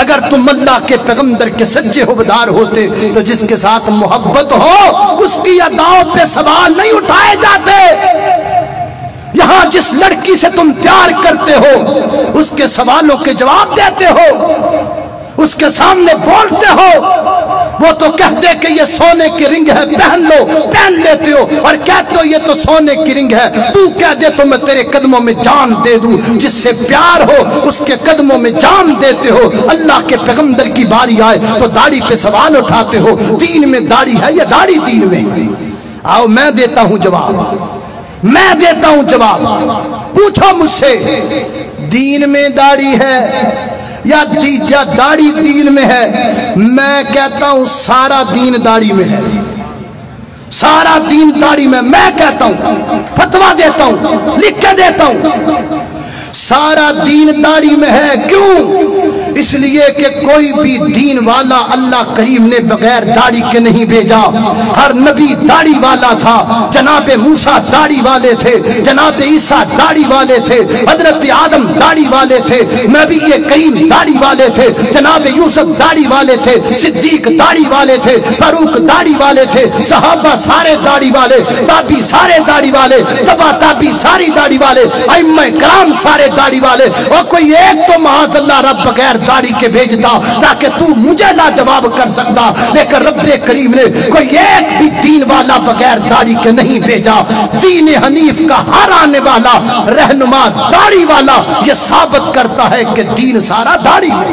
اگر تم اللہ کے پیغمبر کے سچے حبدار ہوتے تو جس کے ساتھ محبت ہو اس کی اداؤں پہ سوال نہیں اٹھائے جاتے۔ یہاں جس لڑکی سے تم پیار کرتے ہو اس کے سوالوں کے جواب دیتے ہو، اس کے سامنے بولتے ہو، وہ تو کہتے کہ یہ سونے کی رنگ ہے پہن لو، پہن لیتے ہو، اور کہتے ہو یہ تو سونے کی رنگ ہے، تو کہہ دے تو میں تیرے قدموں میں جان دے دوں۔ جس سے پیار ہو اس کے قدموں میں جان دیتے ہو۔ اللہ کے پیغمبر کی باری آئے تو داڑھی پہ سوال اٹھاتے ہو، دین میں داڑھی ہے یا داڑھی دین میں؟ آؤ میں دیتا ہوں جواب، میں دیتا ہوں جواب، پوچھو مجھ سے دین میں داڑھی ہے یا داڑھی دین میں ہے؟ میں کہتا ہوں سارا دین داڑھی میں ہے، سارا دین داڑھی میں۔ میں کہتا ہوں، فتویٰ دیتا ہوں، لکھ کے دیتا ہوں، سارا دین داڑھی میں ہے۔ کیوں؟ اس لیے کہ کوئی بھی دین والا اللہ کریم نے بغیر داڑھی کے نہیں بھیجا۔ ہر نبی داڑھی والا تھا۔ جناب موسیٰ داڑھی والے تھے، جناب عیسیٰ داڑھی والے تھے، حضرت آدم داڑھی والے تھے، نبی کریم داڑھی والے تھے، جناب یوسف داڑھی والے تھے، صدیق داڑھی والے تھے، فاروق داڑھی والے تھے، صحابہ سارے داڑھی والے، تابعی سارے داڑھی والے، تبع تابعی ساری داڑھی والے، ائمہ کرام سارے داڑھی والے۔ اور کوئی ایک تو معاذ اللہ رب بغیر داڑھی کے بھیجتا تاکہ تو مجھے لا جواب کر سکتا، لیکن رب کریم نے کوئی ایک بھی دین والا بغیر داڑھی کے نہیں بھیجا۔ دین حنیف کا ہر آنے والا رہنما داڑھی والا یہ ثابت کرتا ہے کہ دین سارا داڑھی میں۔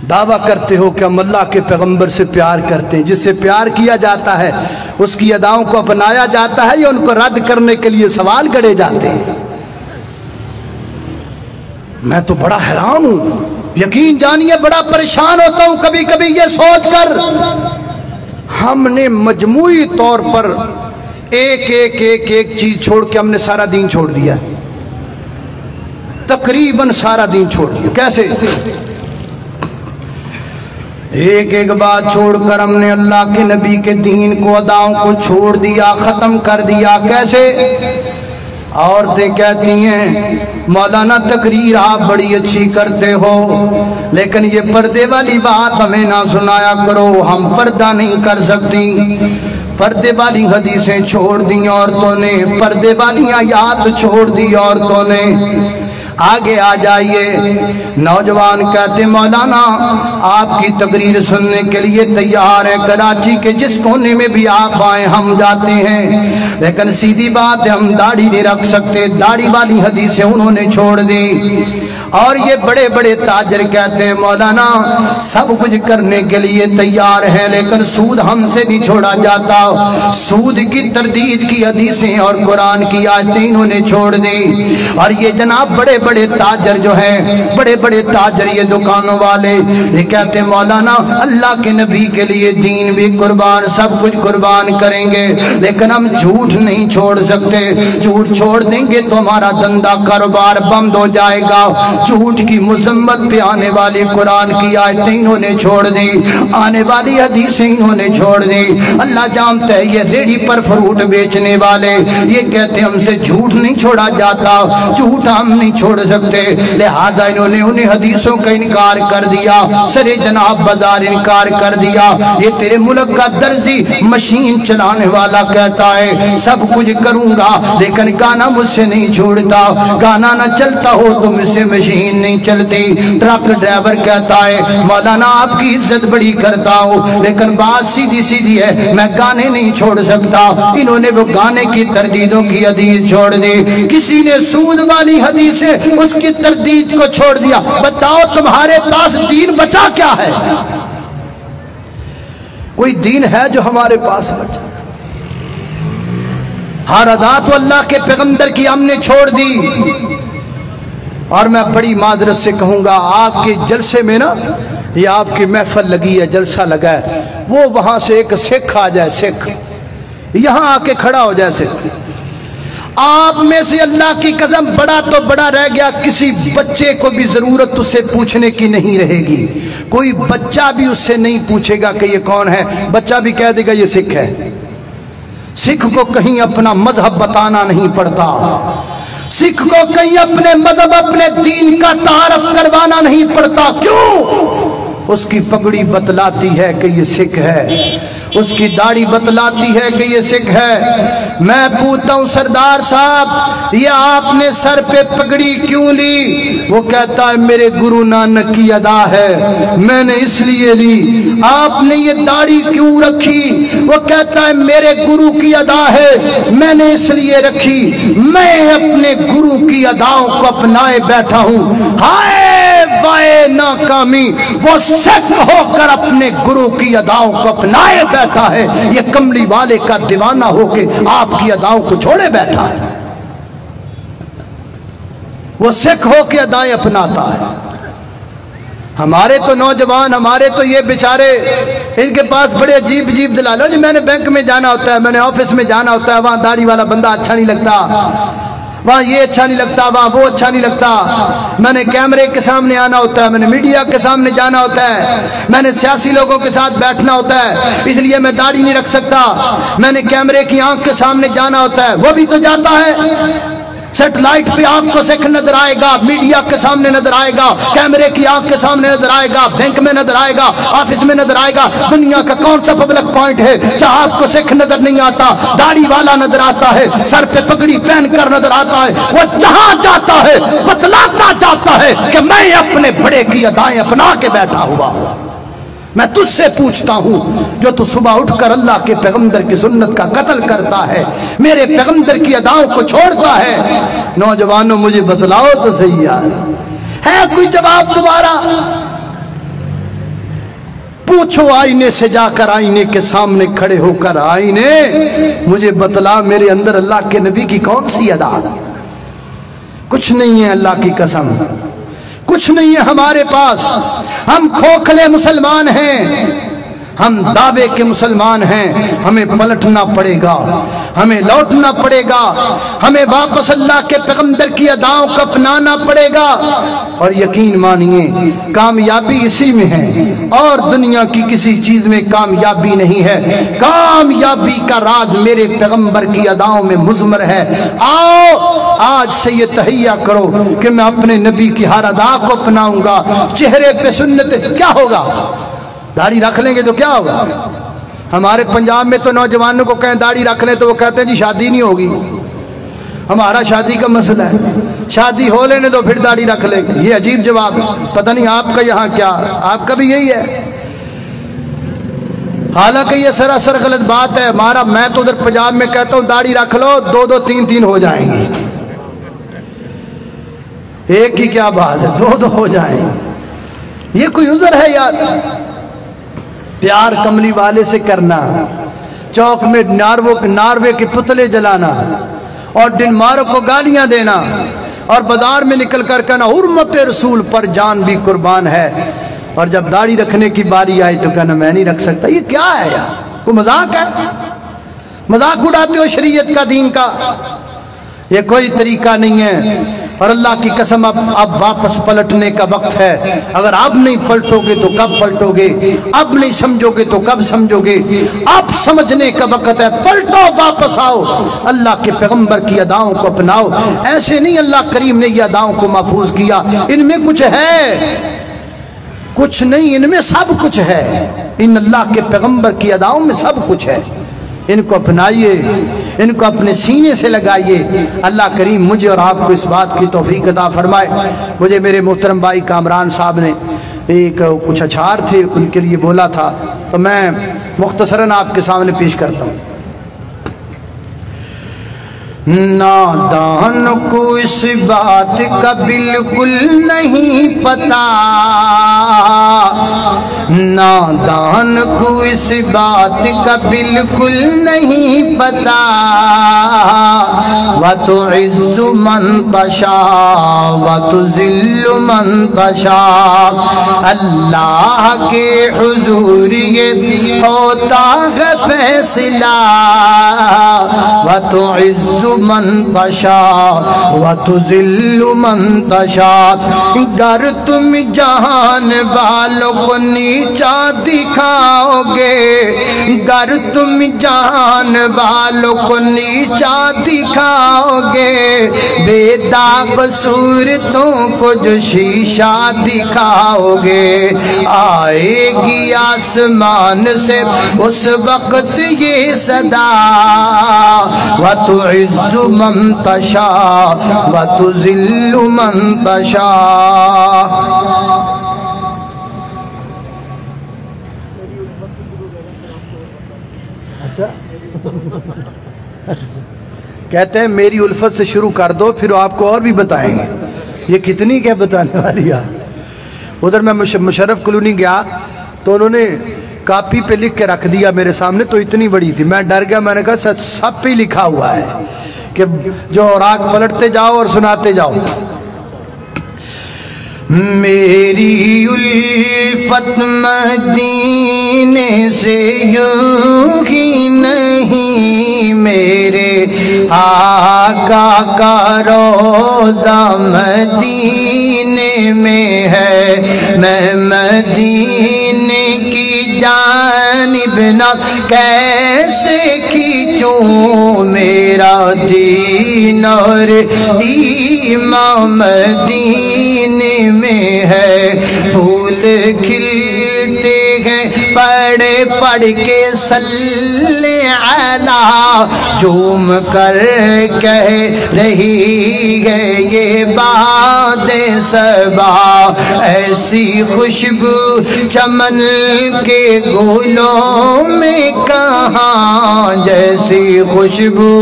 دعویٰ کرتے ہو کہ ہم اللہ کے پیغمبر سے پیار کرتے ہیں، جس سے پیار کیا جاتا ہے اس کی اداؤں کو اپنایا جاتا ہے یا ان کو رد کرنے کے لیے سوال گڑے جاتے ہیں؟ میں تو بڑا حیران ہوں، یقین جانیے بڑا پریشان ہوتا ہوں کبھی کبھی یہ سوچ کر ہم نے مجموعی طور پر ایک چیز چھوڑ کے ہم نے سارا دین چھوڑ دیا، تقریباً سارا دین چھوڑ دیا۔ کیسے؟ ایک بات چھوڑ کر ہم نے اللہ کے نبی کے دین کو، اداؤں کو چھوڑ دیا، ختم کر دیا۔ کیسے؟ عورتیں کہتی ہیں مولانا تقریر آپ بڑی اچھی کرتے ہو لیکن یہ پردے والی بات ہمیں نہ سنایا کرو، ہم پردہ نہیں کر سکتی۔ پردے والی حدیثیں چھوڑ دی عورتوں نے، پردے والی آیات چھوڑ دی عورتوں نے۔ آگے آ جائیے، نوجوان کہتے مولانا آپ کی تقریر سننے کے لیے تیار ہے، کراچی کے جس کونے میں بھی آپ آئیں ہم جاتے ہیں، لیکن سیدھی بات ہے ہم داڑھی نہیں رکھ سکتے۔ داڑھی والی حدیثیں انہوں نے چھوڑ دی۔ اور یہ بڑے بڑے تاجر کہتے ہیں مولانا سب کچھ کرنے کے لیے تیار ہیں لیکن سود ہم سے نہیں چھوڑا جاتا۔ سود کی تردید کی حدیثیں اور قرآن کی آیتیں انہوں نے چھوڑ دی۔ اور یہ جناب بڑے بڑے تاجر جو ہیں، بڑے بڑے تاجر یہ دکانوں والے، یہ کہتے ہیں مولانا اللہ کے نبی کے لیے دین بھی قربان، سب کچھ قربان کریں گے لیکن ہم جھوٹ نہیں چھوڑ سکتے، جھوٹ چھوڑ دیں گے تو ہمارا دھندا کاروبار بند ہو جائے گا۔ جھوٹ کی مذمت پہ آنے والی قرآن کی آیتیں انہوں نے چھوڑ دی، آنے والی حدیثیں انہوں نے چھوڑ دی۔ اللہ جانتا ہے یہ ریڑھی پر فروٹ بیچنے والے یہ کہتے ہم سے جھوٹ نہیں چھوڑا جاتا، جھوٹ ہم نہیں چھوڑ سکتے، لہذا انہوں نے انہیں حدیثوں کا انکار کر دیا، سرے جناب بازار انکار کر دیا۔ یہ تیرے ملک کا درزی مشین چلانے والا کہتا ہے سب کچھ کروں گا لیکن گانا مجھ سے نہیں چھوڑتا، گانا نہ چلتا ہو تو مجھ سے مشین نہیں چلتی۔ ٹرک ڈرائیور کہتا ہے مولانا آپ کی عزت بڑی کرتا ہوں لیکن بات سیدھی سیدھی ہے میں گانے نہیں چھوڑ سکتا۔ انہوں نے وہ گانے کی تردیدوں کی حدیث چھوڑ دی، کسی نے سود والی حدیث سے اس کی تردید کو چھوڑ دیا۔ بتاؤ تمہارے پاس دین بچا کیا ہے؟ کوئی دین ہے جو ہمارے پاس بچا؟ ہر ادا تو اللہ کے پیغمبر کی ہم نے چھوڑ دی۔ اور میں بڑی معذرت سے کہوں گا آپ کے جلسے میں نا یہ آپ کی محفل لگی ہے، جلسہ لگا ہے، وہ وہاں سے ایک سکھ آ جائے، سکھ یہاں آ کے کھڑا ہو جائے، سکھ آپ میں سے اللہ کی قسم بڑا تو بڑا رہ گیا، کسی بچے کو بھی ضرورت اس سے پوچھنے کی نہیں رہے گی، کوئی بچہ بھی اس سے نہیں پوچھے گا کہ یہ کون ہے، بچہ بھی کہہ دے گا یہ سکھ ہے۔ سکھ کو کہیں اپنا مذہب بتانا نہیں پڑتا، سکھ کو کہیں اپنے مذہب اپنے دین کا تعارف کروانا نہیں پڑتا. کیوں؟ اس کی پگڑی بتلاتی ہے کہ یہ سکھ ہے، اس کی داڑھی بتلاتی ہے کہ یہ سکھ ہے. میں پوچھتا ہوں سردار صاحب یہ آپ نے سر پہ پگڑی کیوں لی؟ وہ کہتا ہے میرے گرو نانک کی ادا ہے میں نے اس لیے لی. آپ نے یہ داڑھی کیوں رکھی؟ وہ کہتا ہے میرے گرو کی ادا ہے میں نے اس لیے رکھی. میں اپنے گرو کی اداؤں کو اپنائے بیٹھا ہوں. ہائے وائے ناکامی، وہ سکھ ہو کر اپنے گرو کی اداؤں کو اپنائے بیٹھا ہے، یہ کملی والے کا دیوانہ ہو کے آپ کی اداؤں کو چھوڑے بیٹھا ہے. وہ سکھ ہو کے ادائیں اپناتا ہے. ہمارے تو نوجوان، ہمارے تو یہ بیچارے، ان کے پاس بڑے عجیب عجیب دلالو جی میں نے بینک میں جانا ہوتا ہے، میں نے آفس میں جانا ہوتا ہے، وہاں داڑھی والا بندہ اچھا نہیں لگتا، وہاں یہ اچھا نہیں لگتا، وہاں وہ اچھا نہیں لگتا. میں نے کیمرے کے سامنے آنا ہوتا ہے، میں نے میڈیا کے سامنے جانا ہوتا ہے، میں نے سیاسی لوگوں کے ساتھ بیٹھنا ہوتا ہے، اس لیے میں داڑھی نہیں رکھ سکتا. میں نے کیمرے کی آنکھ کے سامنے جانا ہوتا ہے، وہ بھی تو جاتا ہے. سیٹلائٹ پہ آپ کو سکھ نظر آئے گا، میڈیا کے سامنے نظر آئے گا، کیمرے کی آنکھ کے سامنے نظر آئے گا، بینک میں نظر آئے گا، آفس میں نظر آئے گا. دنیا کا کون سا پبلک پوائنٹ ہے جہاں آپ کو سکھ نظر نہیں آتا، داڑھی والا نظر آتا ہے، سر پہ پگڑی پہن کر نظر آتا ہے. وہ جہاں جاتا ہے بتلاتا جاتا ہے کہ میں اپنے بڑے کی ادائیں اپنا کے بیٹھا ہوا ہوں. میں تجھ سے پوچھتا ہوں جو تو صبح اٹھ کر اللہ کے پیغمبر کی سنت کا قتل کرتا ہے، میرے پیغمبر کی اداؤں کو چھوڑتا ہے. نوجوانوں مجھے بتلاؤ تو صحیح یار، ہے کوئی جواب دوبارہ؟ پوچھو آئینے سے جا کر، آئینے کے سامنے کھڑے ہو کر، آئینے مجھے بتلا میرے اندر اللہ کے نبی کی کون سی ادا؟ کچھ نہیں ہے اللہ کی قسم، کچھ نہیں ہے ہمارے پاس. ہم کھوکھلے مسلمان ہیں، ہم دعوے کے مسلمان ہیں. ہمیں پلٹنا پڑے گا، ہمیں لوٹنا پڑے گا، ہمیں واپس اللہ کے پیغمبر کی اداؤں کو اپنانا پڑے گا. اور یقین مانیے کامیابی اسی میں ہے، اور دنیا کی کسی چیز میں کامیابی نہیں ہے. کامیابی کا راز میرے پیغمبر کی اداؤں میں مضمر ہے. آؤ آج سے یہ تہیہ کرو کہ میں اپنے نبی کی ہر ادا کو اپناؤں گا. چہرے پہ سنت، کیا ہوگا؟ داڑھی رکھ لیں گے تو کیا ہوگا؟ ہمارے پنجاب میں تو نوجوانوں کو کہیں داڑھی رکھ لیں تو وہ کہتے ہیں جی شادی نہیں ہوگی. ہمارا شادی کا مسئلہ ہے، شادی ہو لینے دو پھر داڑھی رکھ لیں گے. یہ عجیب جواب ہے. پتہ نہیں آپ کا یہاں کیا، آپ کا بھی یہی ہے. حالانکہ یہ سراسر غلط بات ہے. ہمارا، میں تو ادھر پنجاب میں کہتا ہوں داڑھی رکھ لو، دو دو تین تین ہو جائیں گے. ایک ہی کیا بات ہے، دو دو ہو جائیں. یہ کوئی عذر ہے یار؟ پیار کملی والے سے کرنا، چوک میں ناروے کے پتلے جلانا، اور ڈنمارک کو گالیاں دینا، اور بازار میں نکل کر کہنا حرمت رسول پر جان بھی قربان ہے، اور جب داڑھی رکھنے کی باری آئی تو کہنا میں نہیں رکھ سکتا. یہ کیا ہے یار؟ کوئی مذاق ہے؟ مذاق اڑاتے ہو شریعت کا، دین کا. یہ کوئی طریقہ نہیں ہے. اور اللہ کی قسم اب واپس پلٹنے کا وقت ہے. اگر اب نہیں پلٹو گے تو کب پلٹو گے؟ اب نہیں سمجھو گے تو کب سمجھو گے؟ اب سمجھنے کا وقت ہے. پلٹو، واپس آؤ، اللہ کے پیغمبر کی اداؤں کو اپناؤ. ایسے نہیں اللہ کریم نے یہ اداؤں کو محفوظ کیا، ان میں کچھ ہے، کچھ نہیں، ان میں سب کچھ ہے. ان اللہ کے پیغمبر کی اداؤں میں سب کچھ ہے. ان کو اپنائیے، ان کو اپنے سینے سے لگائیے. اللہ کریم مجھے اور آپ کو اس بات کی توفیق عطا فرمائے. مجھے میرے محترم بھائی کامران صاحب نے کچھ اشعار تھے ان کے لیے بولا تھا، تو میں مختصراً آپ کے سامنے پیش کرتا ہوں. نادان کو اس بات کا بالکل نہیں پتا، نادان کو اس بات کا بالکل نہیں پتا. وَتُعِزُّ مَن تَشَاءُ وَتُذِلُّ مَن تَشَاءُ. اللہ کے حضور یہ ہوتا ہے فیصلہ. وَتُعِزُّ من تشا و تذل من تشا گر تم جہان والوں کو نیچا دکھاؤ گے گر تم جہان والوں کو نیچا دکھاؤ گے بے داغ صورتوں کو جو شیشہ دکھاؤ گے آئے گی آسمان سے اس وقت یہ صدا وَتُعِزُّ مَن تَشَاءُ وَتُذِلُّ مَن تَشَاءُ. کہتے ہیں میری الفت سے شروع کر دو پھر آپ کو اور بھی بتائیں گے. یہ کتنی کیا بتانے والی ہے. ادھر میں مشرف کلونی گیا تو انہوں نے کاپی پہ لکھ کے رکھ دیا میرے سامنے تو اتنی بڑی تھی میں ڈر گیا. میں نے کہا سب پہ لکھا ہوا ہے کہ جو اوراق پلٹتے جاؤ اور سناتے جاؤ. میری الفت مدینے سے یوں ہی نہیں میرے آقا کا روضہ مدینے میں ہے. میں مدینے کی جانب نہ کیسے کھینچوں میرا دین اور ایمان مدینے میں ہے. پھول کھلتے ہیں پڑھ پڑھ کے صلی علی جھوم کر کہہ رہی ہے یہ باد صبا ایسی خوشبو چمن کے گلوں میں کہاں جیسی خوشبو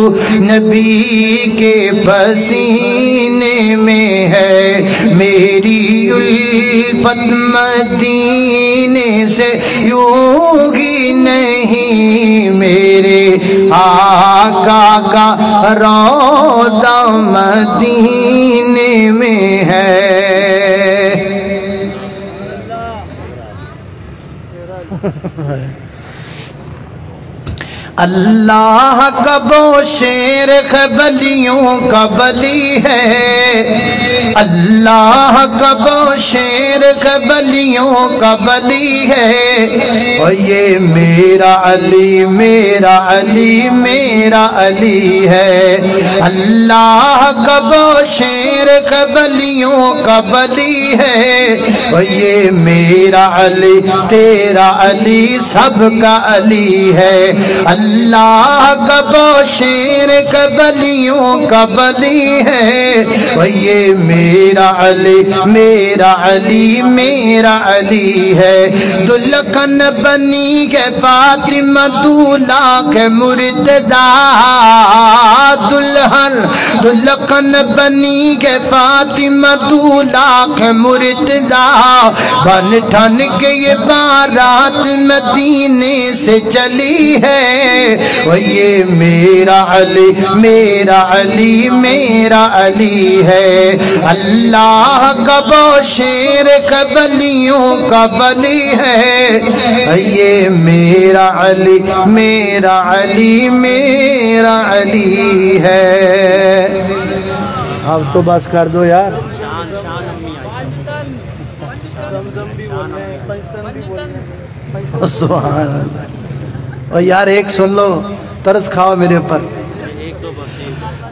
نبی کے پسینے میں ہے. میری الفت مدینے سے یوں ہی نہیں میرے آقا کا روضہ مدینے میں ہے. اللہ کا وہ شیر قبلیوں کا بلی ہے. اللہ کا وہ شیر قبلیوں کا بلی ہے. اور یہ میرا علی میرا علی میرا علی ہے. اللہ کا وہ شیر قبلیوں کا بلی ہے. اور یہ میرا علی تیرا علی سب کا علی ہے. اللہ کا وہ شیر قبلیوں کا بلی ہے. اور یہ میرا علی میرا علی میرا علی ہے. دلکن بنی کے فاطمہ دولا کے مرتضی دلہن دلکن بنی کے فاطمہ دولا کے مرتضی بن ٹھن کے یہ بارات مدینے سے چلی ہے. اور یہ میرا علی میرا علی میرا علی ہے. اللہ کا وہ شیر قبلیوں کا بلی ہے. یہ میرا علی میرا علی میرا علی ہے. اب تو بس کر دو یار. سبحان اللہ. اور یار ایک سن لو ترس کھاؤ میرے اوپر.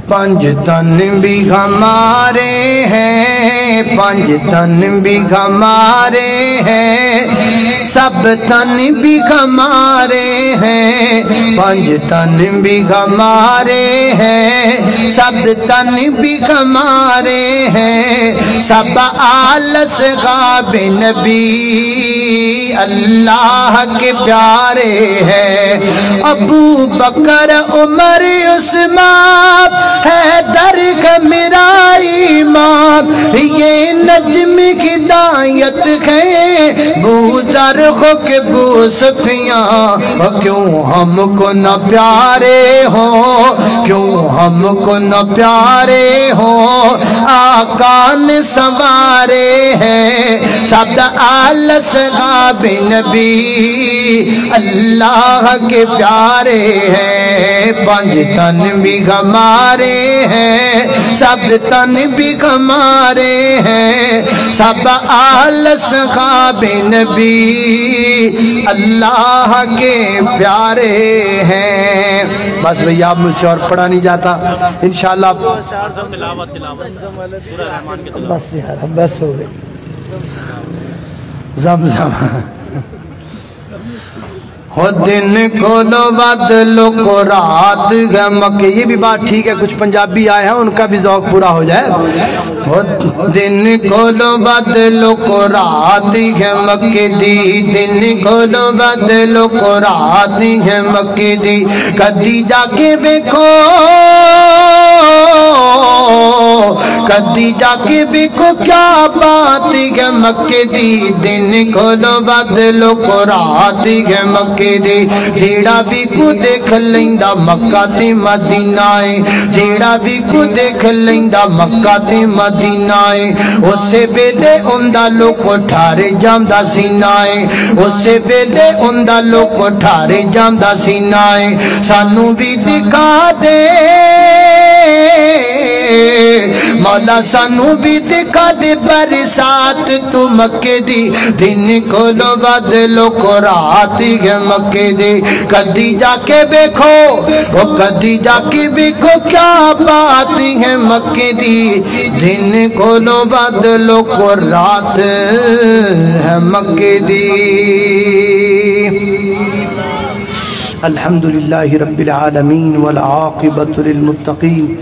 پنج تن بھی ہمارے ہیں پنج تن بھی ہمارے ہیں سب تن بھی ہمارے ہیں. پنج تن بھی ہمارے ہیں سب تن بھی ہمارے ہیں. سب آل اصحاب نبی اللہ کے پیارے ہیں. ابو بکر عمر عثمان حیدر کا میرا امام یہ نجم ہدایت ہے. بو ذر ہو کہ بو سفیان کیوں ہم کو نہ پیارے ہوں کیوں ہم کو نہ پیارے ہوں. آقا نے سوارے ہیں سب آل اصحاب نبی اللہ کے پیارے ہیں. پنج تن بھی ہمارے ہمارے ہیں سب تن بھی ہمارے ہیں سب آل اصحاب نبی اللہ کے پیارے ہیں بس بھئی آپ مجھ سے اور پڑھا نہیں جاتا انشاءاللہ بس یار بس ہو گئی زمزم ہو دن کو لو بدلو کو رات ہے مکہ یہ بھی بات ٹھیک ہے کچھ پنجابی آئے ہیں ان کا بھی ذوق پورا ہو جائے ہو دن کو لو بدلو کو رات ہے مکہ دی دن کو لو بدلو کو رات ہے مکہ دی کدی جا کے بیکھو کدی جا کے بیکھو کیا بات ہے مکہ دی دن کو لو بدلو کو رات ہے مکہ دی جیڑا بھی کو دیکھ لیندہ مکہ تے مدینہ ہے جیڑا بھی کو دیکھ لیندہ مکہ تے مدینہ ہے اسے ویلے اندہ لوگ ٹھارے جامدہ سینہ ہے اسے ویلے اندہ لوگ ٹھارے جامدہ سینہ ہے سانو بھی دکھا دے مولا سانو بھی دکھا دے برسات تو مکہ دی دن کو لو بدلو کو رات ہے مکہ دی کدی جا کے بیکھو وہ کدی جا کے بیکھو کیا بات ہے مکہ دی دن کو لو بدلو کو رات ہے مکہ دی الحمدللہ رب العالمین والعاقبۃ للمتقین